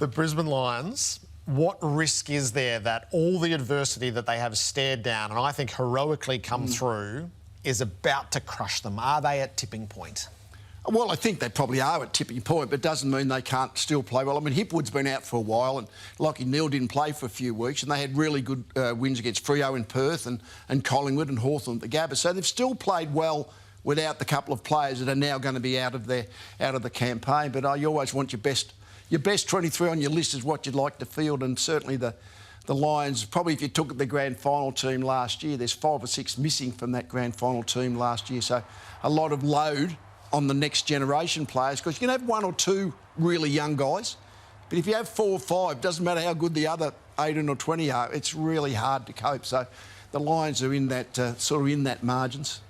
The Brisbane Lions, what risk is there that all the adversity that they have stared down and I think heroically come through is about to crush them? Are they at tipping point? Well, I think they probably are at tipping point, but it doesn't mean they can't still play well. I mean, Hipwood's been out for a while and Lachie Neale didn't play for a few weeks and they had really good wins against Freo in Perth and Collingwood and Hawthorn at the Gabba. So they've still played well without the couple of players that are now going to be out of the campaign. But you always want your best 23 on your list is what you'd like to field, and certainly the Lions, probably if you took the grand final team last year, there's 5 or 6 missing from that grand final team last year. So a lot of load on the next generation players, because you can have 1 or 2 really young guys, but if you have 4 or 5, doesn't matter how good the other 18 or 20 are, it's really hard to cope. So the Lions are in that sort of in that margins.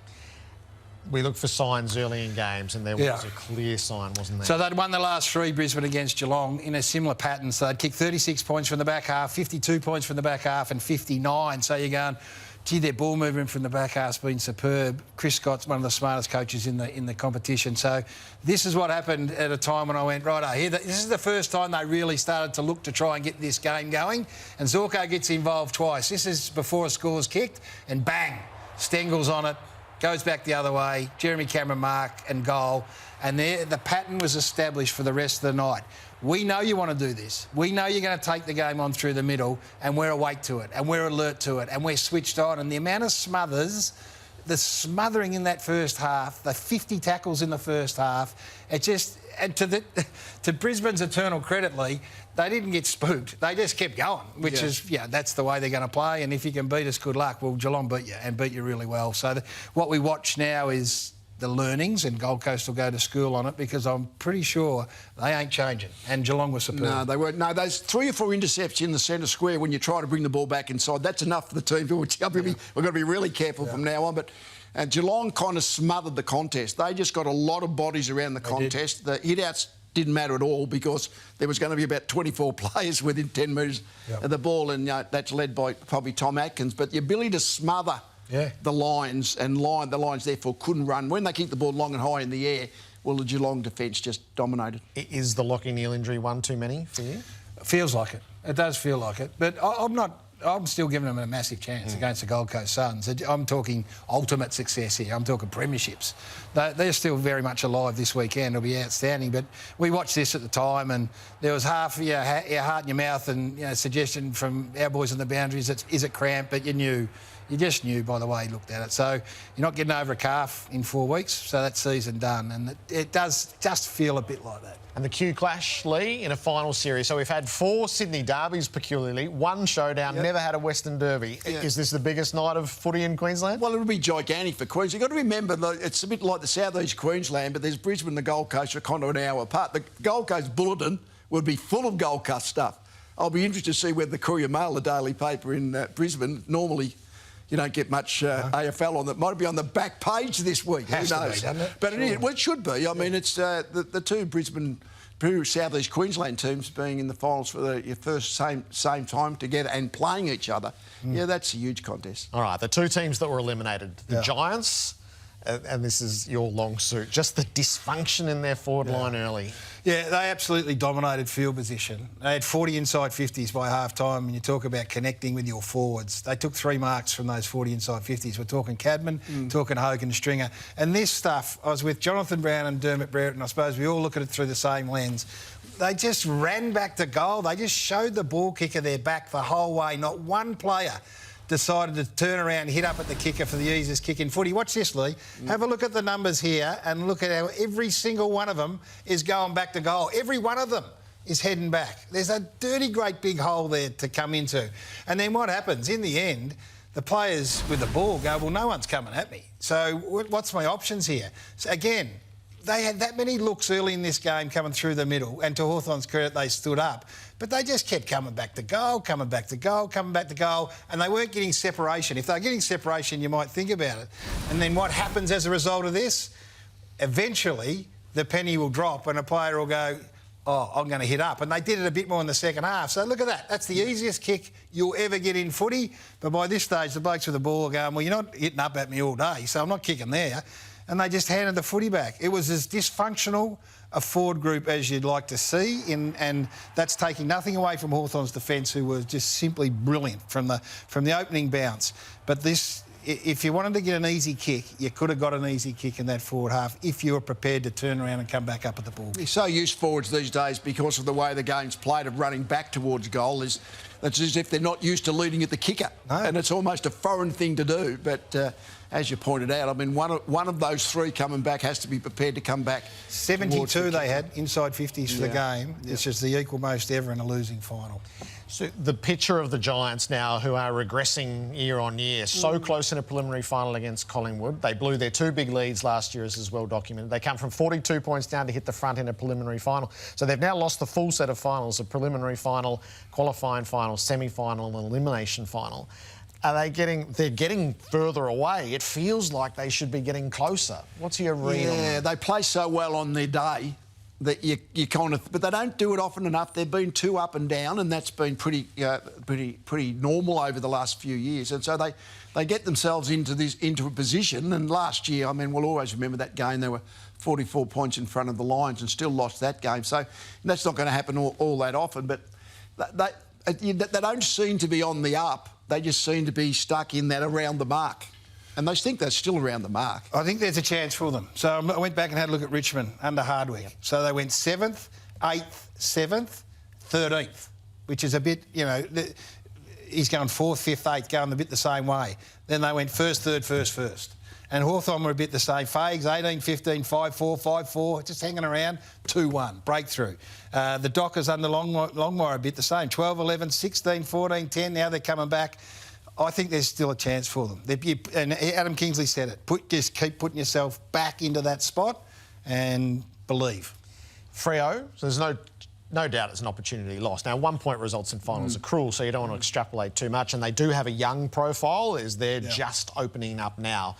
We look for signs early in games and there was a clear sign, wasn't there? So they'd won the last 3, Brisbane against Geelong, in a similar pattern. So they'd kicked 36 points from the back half, 52 points from the back half and 59. So you're going, gee, their ball movement from the back half's been superb. Chris Scott's one of the smartest coaches in the competition. So this is what happened at a time when I went, right, this is the first time they really started to look to try and get this game going. And Zorko gets involved twice. This is before a score's kicked and bang, Stengel's on it. Goes back the other way, Jeremy Cameron mark and goal, and there the pattern was established for the rest of the night. We know you want to do this. We know you're going to take the game on through the middle, and we're awake to it, and we're alert to it, and we're switched on. And the amount of smothers, the smothering in that first half, the 50 tackles in the first half, it just, and to Brisbane's eternal credit, Lee, they didn't get spooked. They just kept going, which is, that's the way they're going to play. And if you can beat us, good luck. Well, Geelong beat you and beat you really well. So what we watch now is the learnings, and Gold Coast will go to school on it, because I'm pretty sure they ain't changing. And Geelong was superb. No, they weren't. No, those 3 or 4 intercepts in the centre square when you try to bring the ball back inside, that's enough for the team. We've got to be really careful from now on. But Geelong kind of smothered the contest. They just got a lot of bodies around the contest. The hit-outs didn't matter at all, because there was going to be about 24 players within 10 metres of the ball, and that's led by probably Tom Atkins. But the ability to smother the Lions, and the Lions therefore couldn't run. When they kicked the ball long and high in the air, well, the Geelong defence just dominated. Is the Lachie Neale injury one too many for you? It feels like it. It does feel like it. But I'm still giving them a massive chance against the Gold Coast Suns. I'm talking ultimate success here. I'm talking premierships. They're still very much alive this weekend. It'll be outstanding. But we watched this at the time, and there was half your heart in your mouth and suggestion from our boys on the boundaries that is it cramp, but you just knew by the way he looked at it. So you're not getting over a calf in 4 weeks, so that season done. And it does just feel a bit like that. And the Q clash, Lee, in a final series. So we've had 4 Sydney derbies peculiarly, 1 showdown, never had a Western Derby. Is this the biggest night of footy in Queensland? Well, it'll be gigantic for Queensland. You've got to remember, it's a bit like the South East Queensland, but there's Brisbane and the Gold Coast are kind of an hour apart. The Gold Coast Bulletin would be full of Gold Coast stuff. I'll be interested to see whether the Courier Mail, the daily paper in Brisbane, normally you don't get much AFL on that. Might be on the back page this week. Who knows? Doesn't it? But it is. Well, it should be. I mean, it's the 2 South East Queensland teams being in the finals for your first same time together and playing each other. Yeah, that's a huge contest. All right, the 2 teams that were eliminated, the Giants, and this is your long suit, just the dysfunction in their forward line early. Yeah, they absolutely dominated field position. They had 40 inside 50s by half-time, and you talk about connecting with your forwards. They took 3 marks from those 40 inside 50s. We're talking Cadman, talking Hogan, Stringer. And this stuff, I was with Jonathan Brown and Dermot Brereton, and I suppose we all look at it through the same lens. They just ran back to goal. They just showed the ball kicker their back the whole way. Not one player decided to turn around and hit up at the kicker for the easiest kick in footy. Watch this, Lee. Have a look at the numbers here and look at how every single one of them is going back to goal. Every one of them is heading back. There's a dirty, great big hole there to come into. And then what happens? In the end, the players with the ball go, well, no one's coming at me. So what's my options here? So again, they had that many looks early in this game coming through the middle, and to Hawthorn's credit, they stood up. But they just kept coming back to goal, coming back to goal, coming back to goal, and they weren't getting separation. If they were getting separation, you might think about it. And then what happens as a result of this? Eventually, the penny will drop and a player will go, oh, I'm going to hit up. And they did it a bit more in the second half. So look at that. That's the easiest kick you'll ever get in footy. But by this stage, the blokes with the ball are going, well, you're not hitting up at me all day, so I'm not kicking there. And they just handed the footy back. It was as dysfunctional a forward group as you'd like to see, and that's taking nothing away from Hawthorn's defence, who was just simply brilliant from the opening bounce. But this, if you wanted to get an easy kick, you could have got an easy kick in that forward half if you were prepared to turn around and come back up at the ball. You're so used forwards these days because of the way the game's played of running back towards goal. That's as if they're not used to leading at the kicker. No. And it's almost a foreign thing to do. But as you pointed out, I mean, one of those three coming back has to be prepared to come back. 72 they had inside 50s for the game. Yeah. It's just the equal most ever in a losing final. So the picture of the Giants now, who are regressing year on year, so close in a preliminary final against Collingwood. They blew their two big leads last year, as is well documented. They come from 42 points down to hit the front in a preliminary final. So they've now lost the full set of finals, a preliminary final, qualifying final, semi-final and elimination final. They're getting further away. It feels like they should be getting closer. What's your read on that? Yeah, they play so well on their day that you kind of... But they don't do it often enough. They've been too up and down, and that's been pretty normal over the last few years. And so they get themselves into a position. And last year, I mean, we'll always remember that game. They were 44 points in front of the Lions and still lost that game. So that's not going to happen all that often. But they don't seem to be on the up. They just seem to be stuck in that around the mark. And they think they're still around the mark. I think there's a chance for them. So I went back and had a look at Richmond under Hardwick. Yep. So they went 7th, 8th, 7th, 13th, which is a bit, you know, he's going 4th, 5th, 8th, going a bit the same way. Then they went 1st, 3rd, 1st, 1st. And Hawthorn were a bit the same. Fags, 18, 15, 5-4, 5-4, just hanging around, 2-1, breakthrough. The Dockers under Longmire a bit the same, 12, 11, 16, 14, 10, now they're coming back. I think there's still a chance for them. And Adam Kingsley said it, just keep putting yourself back into that spot and believe. Freo, so there's no doubt it's an opportunity lost. Now, 1 point results in finals are cruel, so you don't want to extrapolate too much. And they do have a young profile, as they're just opening up now.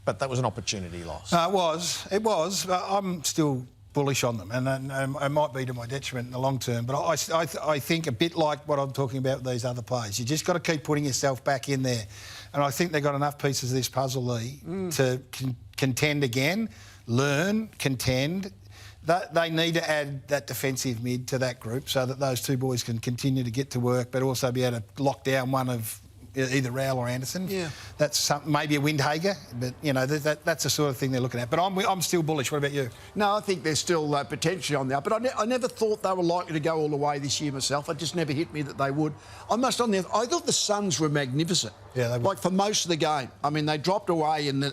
But that was an opportunity loss. It was. I'm still bullish on them, and it might be to my detriment in the long term. But I think a bit like what I'm talking about with these other players, you just got to keep putting yourself back in there. And I think they've got enough pieces of this puzzle, Lee, to contend again, learn, contend. They need to add that defensive mid to that group so that those two boys can continue to get to work, but also be able to lock down one of either Rowell or Anderson. Yeah. That's maybe a Windhager, but, you know, that's the sort of thing they're looking at. But I'm still bullish. What about you? No, I think there's still potentially on the up. But I never thought they were likely to go all the way this year myself. It just never hit me that they would. I thought the Suns were magnificent. Yeah, they were. Like, for most of the game. I mean, they dropped away and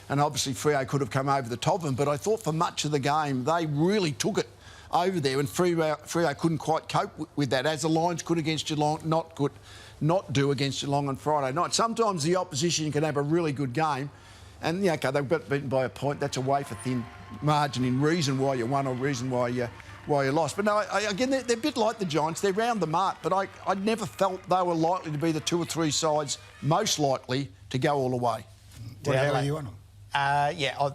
obviously Freo could have come over the top of them, but I thought for much of the game they really took it over there, and Freo couldn't quite cope with that, as the Lions could against Geelong, not do against Geelong on Friday night. Sometimes the opposition can have a really good game, and they got beaten by a point. That's a wafer-thin margin in reason why you won or reason why you lost. But no, again, they're a bit like the Giants. They're round the mark, but I never felt they were likely to be the 2 or 3 sides most likely to go all the way. How are you on them?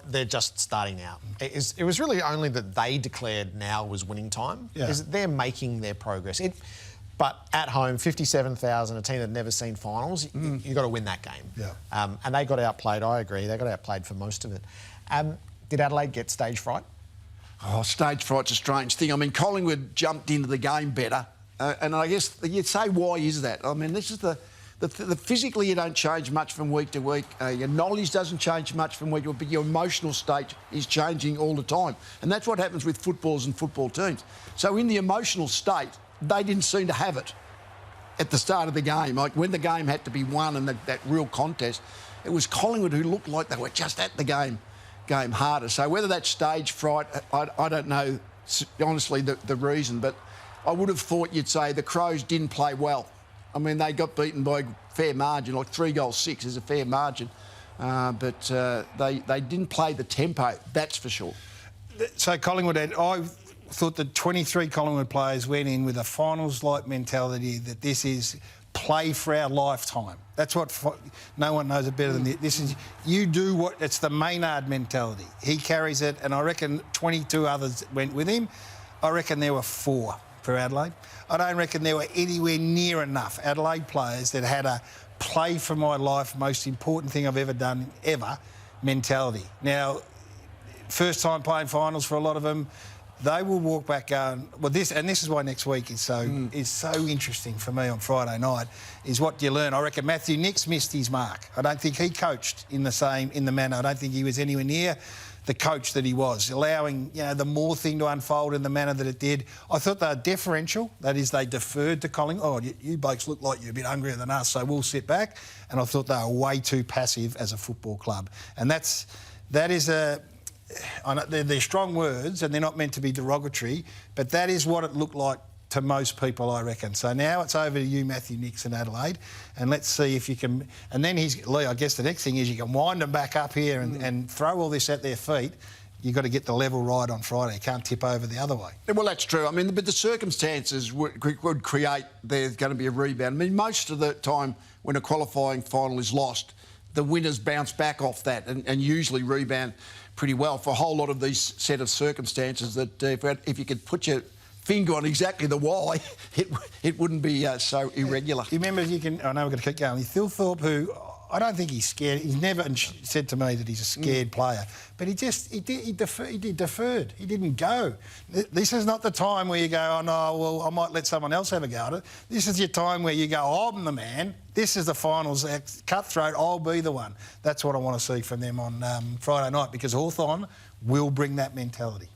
They're just starting out. It was really only that they declared now was winning time. Yeah. They're making their progress. But at home, 57,000, a team that had never seen finals, you've got to win that game. Yeah. And they got outplayed, I agree. They got outplayed for most of it. Did Adelaide get stage fright? Oh, stage fright's a strange thing. I mean, Collingwood jumped into the game better. And I guess you'd say, why is that? I mean, this is the physically you don't change much from week to week. Your knowledge doesn't change much from week to week, but your emotional state is changing all the time. And that's what happens with footballers and football teams. So in the emotional state, they didn't seem to have it at the start of the game. Like, when the game had to be won and that real contest, it was Collingwood who looked like they were just at the game harder. So whether that's stage fright, I don't know, honestly, the reason. But I would have thought you'd say the Crows didn't play well. I mean, they got beaten by a fair margin, like 3-6 is a fair margin. But they didn't play the tempo, that's for sure. So Collingwood, I thought the 23 Collingwood players went in with a finals-like mentality that this is play for our lifetime. That's what no one knows it better than this. Is you do what, it's the Maynard mentality. He carries it, and I reckon 22 others went with him. I reckon there were 4 for Adelaide. I don't reckon there were anywhere near enough Adelaide players that had a play for my life, most important thing I've ever done, ever, mentality. Now, first time playing finals for a lot of them. They will walk back going, well, this is why next week is so interesting for me on Friday night, is what you learn. I reckon Matthew Nicks missed his mark. I don't think he coached in the manner. I don't think he was anywhere near the coach that he was, allowing, you know, the Moore thing to unfold in the manner that it did. I thought they were deferential. That is, they deferred to Collingwood. Oh, you blokes look like you're a bit hungrier than us, so we'll sit back. And I thought they were way too passive as a football club. And that is a... I know they're strong words and they're not meant to be derogatory, but that is what it looked like to most people, I reckon. So now it's over to you, Matthew Nicks, in Adelaide, and let's see if you can... And then Leigh, I guess the next thing is you can wind them back up here and throw all this at their feet. You've got to get the level right on Friday. You can't tip over the other way. Well, that's true. I mean, but the circumstances would create there's going to be a rebound. I mean, most of the time when a qualifying final is lost, the winners bounce back off that and usually rebound pretty well for a whole lot of these set of circumstances that if you could put your finger on exactly the why, it wouldn't be so irregular. You remember, I know we're going to keep going. Thilthorpe, who I don't think he's scared. He's never said to me that he's a scared player, but he deferred. He didn't go. This is not the time where you go, oh no, well, I might let someone else have a go at it. This is your time where you go, I'm the man. This is the finals, cutthroat, I'll be the one. That's what I want to see from them on Friday night, because Hawthorn will bring that mentality.